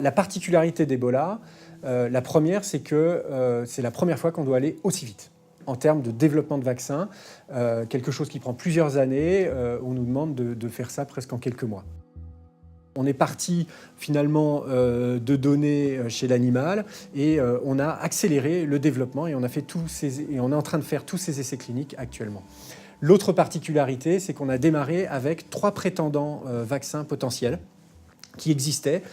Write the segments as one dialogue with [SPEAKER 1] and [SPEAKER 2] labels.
[SPEAKER 1] La particularité d'Ebola, la première, c'est que c'est la première fois qu'on doit aller aussi vite en termes de développement de vaccins, quelque chose qui prend plusieurs années, on nous demande de faire ça presque en quelques mois. On est parti finalement de données chez l'animal et on a accéléré le développement et on est en train de faire tous ces essais cliniques actuellement. L'autre particularité, c'est qu'on a démarré avec 3 prétendants vaccins potentiels qui existaient,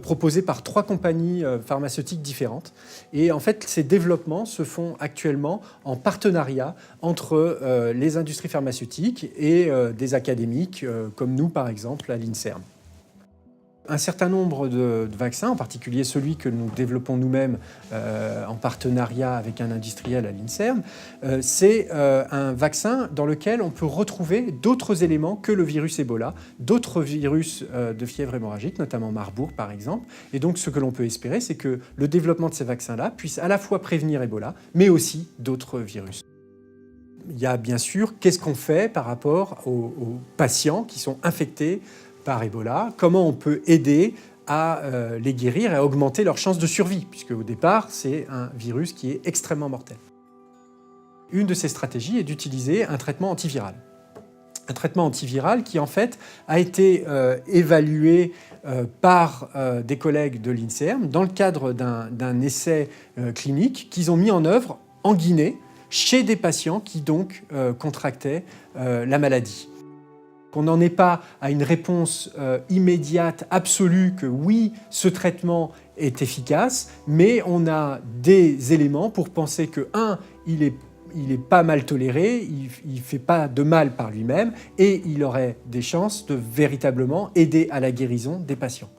[SPEAKER 1] proposés par 3 compagnies pharmaceutiques différentes. Et en fait, ces développements se font actuellement en partenariat entre les industries pharmaceutiques et des académiques, comme nous par exemple à l'INSERM. Un certain nombre de vaccins, en particulier celui que nous développons nous-mêmes en partenariat avec un industriel à l'INSERM, c'est un vaccin dans lequel on peut retrouver d'autres éléments que le virus Ebola, d'autres virus de fièvre hémorragique, notamment Marburg par exemple. Et donc ce que l'on peut espérer, c'est que le développement de ces vaccins-là puisse à la fois prévenir Ebola, mais aussi d'autres virus. Il y a bien sûr, qu'est-ce qu'on fait par rapport aux patients qui sont infectés par Ebola, comment on peut aider à les guérir et à augmenter leurs chances de survie, puisque au départ, c'est un virus qui est extrêmement mortel. Une de ces stratégies est d'utiliser un traitement antiviral. Un traitement antiviral qui, en fait, a été évalué par des collègues de l'INSERM dans le cadre d'un essai clinique qu'ils ont mis en œuvre en Guinée, chez des patients qui donc contractaient la maladie. Qu'on n'en ait pas à une réponse immédiate, absolue, que oui, ce traitement est efficace, mais on a des éléments pour penser que, il est pas mal toléré, il ne fait pas de mal par lui-même, et il aurait des chances de véritablement aider à la guérison des patients.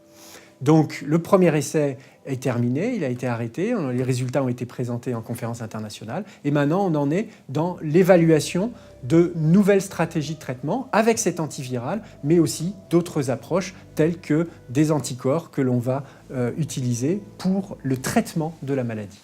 [SPEAKER 1] Donc le premier essai est terminé, il a été arrêté, les résultats ont été présentés en conférence internationale et maintenant on en est dans l'évaluation de nouvelles stratégies de traitement avec cet antiviral, mais aussi d'autres approches telles que des anticorps que l'on va utiliser pour le traitement de la maladie.